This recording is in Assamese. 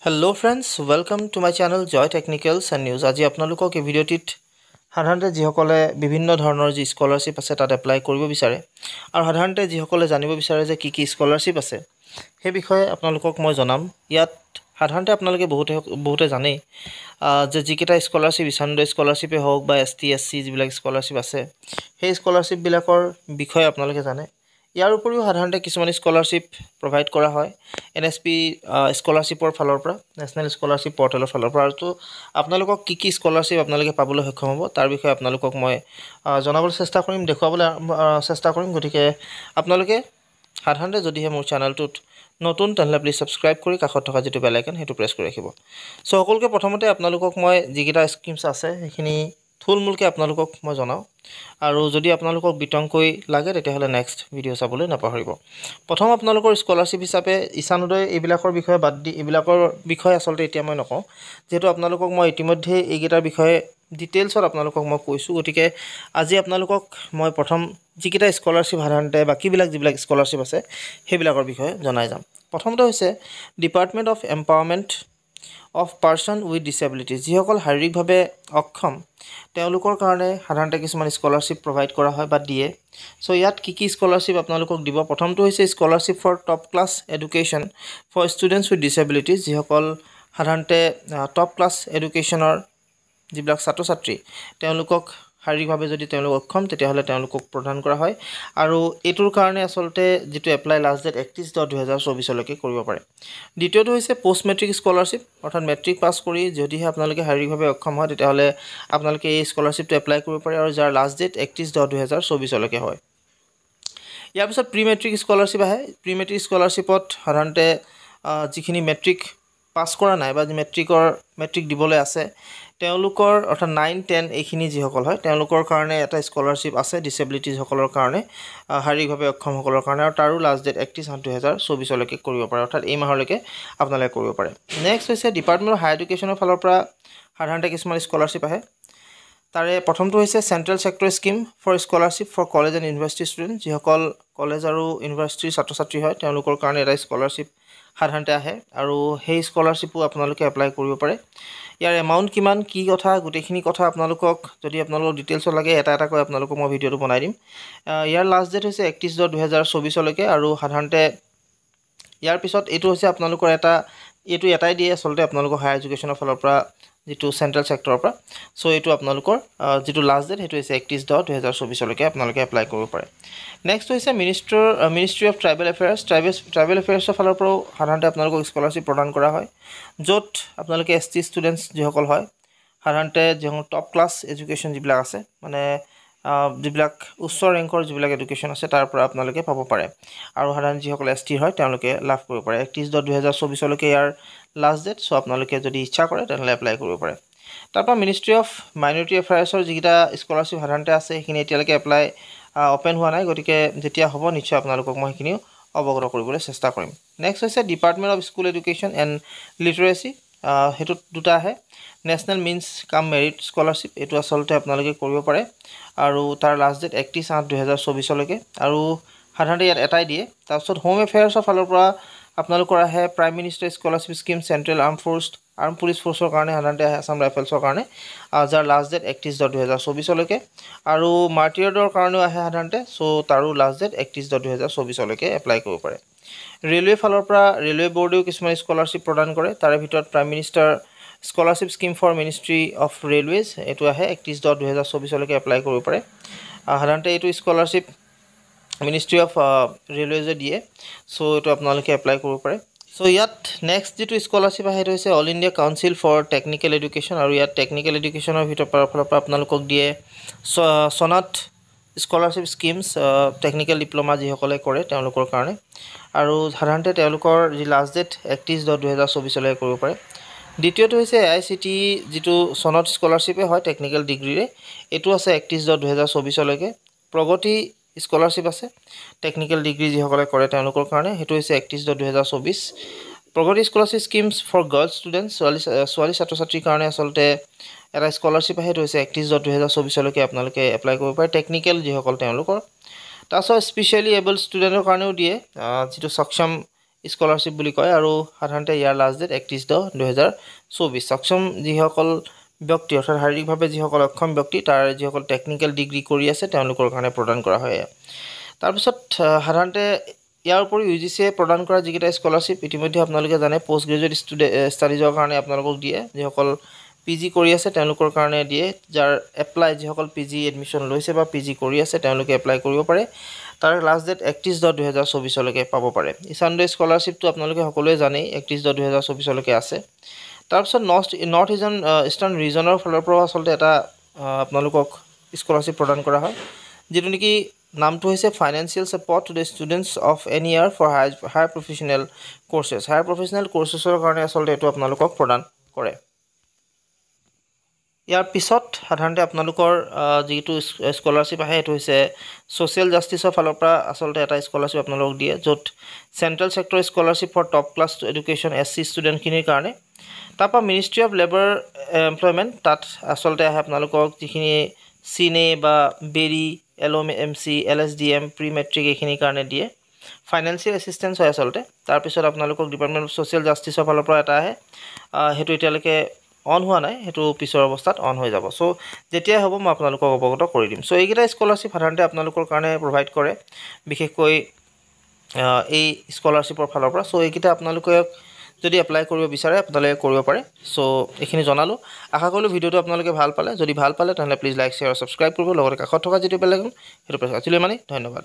Hello friends, welcome to my channel Joy Technicals and News. আজি আপোনালোকক এই ভিডিঅ'টিত সাধাৰণতে যিসকলে বিভিন্ন ধৰণৰ যি স্কলাৰশ্বিপ আছে তাত এপ্লাই কৰিব বিচাৰে আৰু সাধাৰণতে যিসকলে জানিব বিচাৰে যে কি স্কলাৰশ্বিপ আছে সেই বিষয়ে আপোনালোকক মই জনাম। ইয়াত সাধাৰণতে আপোনালোকে বহুতে জানেই যে যিকেইটা স্কলাৰশ্বিপ ইছানউদয় স্কলাৰশ্বিপে হওক বা ST SC যিবিলাক স্কলাৰশ্বিপ আছে সেই স্কলাৰশ্বিপবিলাকৰ বিষয়ে আপোনালোকে জানে। ইয়াৰ উপৰিও সাধাৰণতে কিছুমান স্কলাৰশ্বিপ প্ৰভাইড কৰা হয় NSP স্কলাৰশ্বিপৰ ফালৰ পৰা, নেশ্যনেল স্কলাৰশ্বিপ পৰ্টেলৰ ফালৰ পৰা। আৰু আপোনালোকক কি স্কলাৰশ্বিপ আপোনালোকে পাবলৈ সক্ষম হ'ব তাৰ বিষয়ে আপোনালোকক মই জনাবলৈ চেষ্টা কৰিম, দেখুৱাবলৈ চেষ্টা কৰিম। গতিকে আপোনালোকে সাধাৰণতে যদিহে মোৰ চেনেলটোত নতুন তেনেহ'লে প্লিজ ছাবস্ক্ৰাইব কৰি কাষত থকা যিটো বেল আইকন সেইটো প্ৰেছ কৰি ৰাখিব। চ' সকলোকে প্ৰথমতে আপোনালোকক মই যিকেইটা স্কিমছ আছে সেইখিনি থুলমূলকৈ আপোনালোকক মই জনাওঁ আৰু যদি আপোনালোকক বিতংকৈ লাগে তেতিয়াহ'লে নেক্সট ভিডিঅ' চাবলৈ নাপাহৰিব। প্ৰথম আপোনালোকৰ স্কলাৰশ্বিপ হিচাপে ইছানউদয় এইবিলাকৰ বিষয়ে বাদ দি এইবিলাকৰ বিষয়ে আচলতে এতিয়া মই নকওঁ, যিহেতু আপোনালোকক মই ইতিমধ্যে এইকেইটাৰ বিষয়ে ডিটেইলছত আপোনালোকক মই কৈছোঁ। গতিকে আজি আপোনালোকক মই প্ৰথম যিকেইটা স্কলাৰশ্বিপ সাধাৰণতে বাকীবিলাক যিবিলাক স্কলাৰশ্বিপ আছে সেইবিলাকৰ বিষয়ে জনাই যাম। প্ৰথমতে হৈছে department of empowerment of person with disability. যিসকল শাৰীৰিকভাৱে অক্ষম তেওঁলোকৰ কাৰণে সাধাৰণতে কিছুমান স্কলাৰশ্বিপ প্ৰভাইড কৰা হয় বা দিয়ে। চ' ইয়াত কি স্কলাৰশ্বিপ আপোনালোকক দিব, প্ৰথমটো হৈছে scholarship for top class education for students with disabilities. যিসকল সাধাৰণতে টপ ক্লাছ এডুকেশ্যনৰ যিবিলাক ছাত্ৰ ছাত্ৰী তেওঁলোকক শাৰীৰিকভাৱে যদি তেওঁলোক অক্ষম তেতিয়াহ'লে তেওঁলোকক প্ৰদান কৰা হয় আৰু এইটোৰ কাৰণে আচলতে যিটো এপ্লাই লাষ্ট ডেট 31/10/2024 কৰিব পাৰে। দ্বিতীয়টো হৈছে পষ্ট মেট্ৰিক স্কলাৰশ্বিপ, অৰ্থাৎ মেট্ৰিক পাছ কৰি যদিহে আপোনালোকে শাৰীৰিকভাৱে অক্ষম হয় তেতিয়াহ'লে আপোনালোকে এই স্কলাৰশ্বিপটো এপ্লাই কৰিব পাৰে আৰু যাৰ লাষ্ট ডেট 31/10/2024 হয়। ইয়াৰ পিছত প্ৰি মেট্ৰিক স্কলাৰশ্বিপ আহে। প্ৰি মেট্ৰিক স্কলাৰশ্বিপত সাধাৰণতে যিখিনি মেট্ৰিক পাছ কৰা নাই বা মেট্ৰিক দিবলৈ আছে তেওঁলোকৰ অৰ্থাৎ 9, 10 এইখিনি যিসকল হয় তেওঁলোকৰ কাৰণে এটা স্কলাৰশ্বিপ আছে ডিছেবিলিটিজসকলৰ কাৰণে, শাৰীৰিকভাৱে অক্ষমসকলৰ কাৰণে, আৰু তাৰো লাষ্ট ডেট 31/8/2024 কৰিব পাৰে, অৰ্থাৎ এই মাহলৈকে আপোনালোকে কৰিব পাৰে। নেক্সট হৈছে ডিপাৰ্টমেণ্ট অফ হায়াৰ এডুকেশ্যনৰ ফালৰ পৰা সাধাৰণতে কিছুমান স্কলাৰশ্বিপ আহে। তাৰে প্ৰথমটো হৈছে central sector scheme for scholarship for college and university student. যিসকল কলেজ আৰু ইউনিভাৰ্চিটিৰ ছাত্ৰ ছাত্ৰী হয় তেওঁলোকৰ কাৰণে এটা স্কলাৰশ্বিপ সাধাৰণতে আহে আৰু সেই স্কলাৰশ্বিপো আপোনালোকে এপ্লাই কৰিব পাৰে। ইয়াৰ এমাউণ্ট কিমান, কি কথা, গোটেইখিনি কথা আপোনালোকক যদি আপোনালোকক ডিটেইলছত লাগে এটা এটাকৈ আপোনালোকক মই ভিডিঅ'টো বনাই দিম। ইয়াৰ লাষ্ট ডেট হৈছে 31/10/2024 আৰু সাধাৰণতে ইয়াৰ পিছত এইটো হৈছে আপোনালোকৰ এইটো এটাই দিয়ে আচলতে আপোনালোকৰ হায়াৰ এডুকেশ্যনৰ ফালৰ পৰা যিটো চেণ্ট্ৰেল ছেক্টৰৰ পৰা। চ' এইটো আপোনালোকৰ যিটো লাষ্ট ডেট সেইটো হৈছে 31/10/2024 আপোনালোকে এপ্লাই কৰিব পাৰে। নেক্সট হৈছে মিনিষ্ট্ৰী অফ ট্ৰাইবেল এফেয়াৰ্ছৰ ফালৰ পৰাও সাধাৰণতে আপোনালোকক স্কলাৰশ্বিপ প্ৰদান কৰা হয়, য'ত আপোনালোকে ST ষ্টুডেণ্টছ যিসকল হয় সাধাৰণতে যিসকল টপ ক্লাছ এডুকেশ্যন যিবিলাক আছে মানে যিবিলাক উচ্চ ৰেংকৰ যিবিলাক এডুকেশ্যন আছে তাৰ পৰা আপোনালোকে পাব পাৰে আৰু সাধাৰণ যিসকল ST হয় তেওঁলোকে লাভ কৰিব পাৰে। 31/10/2024 ইয়াৰ লাষ্ট ডেট। চ' আপোনালোকে যদি ইচ্ছা কৰে তেনেহ'লে এপ্লাই কৰিব পাৰে। তাৰপৰা মিনিষ্ট্ৰী অফ মাইনৰিটি এফেয়াৰ্ছৰ যিকেইটা স্কলাৰশ্বিপ সাধাৰণতে আছে সেইখিনি এতিয়ালৈকে এপ্লাই অ'পেন হোৱা নাই, গতিকে যেতিয়া হ'ব নিশ্চয় আপোনালোকক মই সেইখিনিও অৱগত কৰিবলৈ চেষ্টা কৰিম। নেক্সট হৈছে department of school education and লিটাৰেচি। সেইটোত দুটা আহে, নেশ্যনেল মিনছ কাম মেৰিট স্কলাৰশ্বিপ। এইটো আচলতে আপোনালোকে কৰিব পাৰে আৰু তাৰ লাষ্ট ডেট 31/8/2024 আৰু সাধাৰণতে ইয়াত এটাই দিয়ে। তাৰপিছত হোম এফেয়াৰ্ছৰ ফালৰ পৰা আপোনালোকৰ আহে prime minister scholarship scheme central arm police ফ'ৰ্চৰ কাৰণে সাধাৰণতে আহে, আছাম ৰাইফলছৰ কাৰণে, যাৰ লাষ্ট ডেট 31/10/2024 আৰু মাৰ্টিয়াৰ্ডৰ কাৰণেও আহে সাধাৰণতে। চ' তাৰো লাষ্ট ডেট 31/10/2024 এপ্লাই কৰিব পাৰে। ৰেলৱে ফালৰ পৰা ৰেলৱে বৰ্ডেও কিছুমান স্কলাৰশ্বিপ প্ৰদান কৰে, তাৰে ভিতৰত prime minister scholarship scheme for ministry of railways এইটো আহে 31/10/2024 এপ্লাই কৰিব পাৰে। সাধাৰণতে এইটো স্কলাৰশ্বিপ মিনিষ্ট্ৰী অফ ৰেলৱেজে দিয়ে, চ' এইটো আপোনালোকে এপ্লাই কৰিব পাৰে। চ' ইয়াত নেক্সট যিটো স্কলাৰশ্বিপ আহে সেইটো হৈছে all India council for technical education আৰু ইয়াত টেকনিকেল এডুকেশ্যনৰ ফালৰ পৰা আপোনালোকক দিয়ে চনাত স্কলাৰশ্বিপ স্কিমছ, টেকনিকেল ডিপ্ল'মা যিসকলে কৰে তেওঁলোকৰ কাৰণে, আৰু সাধাৰণতে তেওঁলোকৰ যি লাষ্ট ডেট 31/10/2024 কৰিব পাৰে। দ্বিতীয়টো হৈছে AICTE যিটো চনত স্কলাৰশ্বিপে হয় টেকনিকেল ডিগ্ৰীৰে, এইটো আছে 31/10/2024। প্ৰগতি স্কলাৰশ্বিপ আছে টেকনিকেল ডিগ্ৰী যিসকলে কৰে তেওঁলোকৰ কাৰণে, সেইটো হৈছে 31/10/2024। Pragati scholarship schemes for girls students, ছোৱালী ছাত্ৰ ছাত্ৰীৰ কাৰণে আচলতে এটা স্কলাৰশ্বিপ আহে, সেইটো হৈছে 31/10/2024 আপোনালোকে এপ্লাই কৰিব পাৰে টেকনিকেল যিসকল তেওঁলোকৰ। তাৰপিছত স্পেচিয়েলি এবল ষ্টুডেণ্টৰ কাৰণেও দিয়ে, যিটো সক্ষম স্কলাৰশ্বিপ বুলি কয় আৰু সাধাৰণতে ইয়াৰ লাষ্ট ডেট 31/10/2024 সক্ষম যিসকল ব্যক্তি অৰ্থাৎ শাৰীৰিকভাৱে যিসকল অক্ষম ব্যক্তি তাৰ যিসকল টেকনিকেল ডিগ্ৰী কৰি আছে তেওঁলোকৰ কাৰণে প্ৰদান কৰা হয় তাৰপিছত সাধাৰণতে ইয়াৰ উপৰি ইউজিচিয়ে প্ৰদান কৰা যিকেইটা স্কলাৰশ্বিপ ইতিমধ্যে আপোনালোকে জানে পোষ্ট গ্ৰেজুৱেট ষ্টাডিজৰ কাৰণে আপোনালোকক দিয়ে যিসকল পিজি কৰি আছে তেওঁলোকৰ কাৰণে দিয়ে যাৰ এপ্লাই যিসকল পিজি এডমিশ্যন লৈছে বা পিজি কৰি আছে তেওঁলোকে এপ্লাই কৰিব পাৰে তাৰ লাষ্ট ডেট 31/10/2024 লৈকে পাব পাৰে ইছানডে স্কলাৰশ্বিপটো আপোনালোকে সকলোৱে জানে 31/10/2024 লৈকে আছে তাৰপিছত নৰ্থ ইষ্টাৰ্ণ ৰিজনৰ ফালৰ পৰা আচলতে এটা আপোনালোকক স্কলাৰশ্বিপ প্ৰদান কৰা হয় যেটো নেকি নামটো হৈছে financial support to the students of any year for higher professional courses higher professional কোৰ্চেছৰ কাৰণে আচলতে এইটো আপোনালোকক প্ৰদান কৰে ইয়াৰ পিছত সাধাৰণতে আপোনালোকৰ যিটো স্কলাৰশ্বিপ আহে এইটো হৈছে সোশ্যাল জাষ্টিছৰ ফালৰ পৰা আচলতে এটা স্কলাৰশ্বিপ আপোনালোকক দিয়ে য'ত central sector scholarship for top class education SC ষ্টুডেণ্টখিনিৰ কাৰণে তাৰপৰা মিনিষ্ট্ৰি অফ লেবাৰ এমপ্লয়মেণ্ট তাত আচলতে আহে আপোনালোকক যিখিনি চিনে বা বেৰি LOMC LSDM প্ৰি মেট্ৰিক এইখিনিৰ কাৰণে দিয়ে ফাইনেন্সিয়েল এছিষ্টেন্স হয় আচলতে তাৰপিছত আপোনালোকক ডিপাৰ্টমেণ্ট অফ ছ'চিয়েল জাষ্টিছৰ ফালৰ পৰা এটা আহে সেইটো এতিয়ালৈকে অন হোৱা নাই সেইটো পিছৰ অৱস্থাত অন হৈ যাব সো যেতিয়া হ'ব মই আপোনালোকক অৱগত কৰি দিম সো এইকেইটা স্কলাৰশ্বিপ সাধাৰণতে আপোনালোকৰ কাৰণে প্ৰভাইড কৰে বিশেষকৈ এই স্কলাৰশ্বিপৰ ফালৰ পৰা সো এইকেইটা আপোনালোকে যদি এপ্লাই কৰিব বিচাৰে আপোনালোকে কৰিব পাৰে সো এইখিনি জনালো আশা কৰিলো ভিডিওটো আপোনালোকে ভাল পালে যদি ভাল পালে তেনে প্লিজ লাইক শ্বেয়াৰ আৰু সাবস্ক্ৰাইব কৰিব লগতে কাষত থকা যিটো বেল আইকন সেইটো প্ৰেছ কৰি দিলে মানে ধন্যবাদ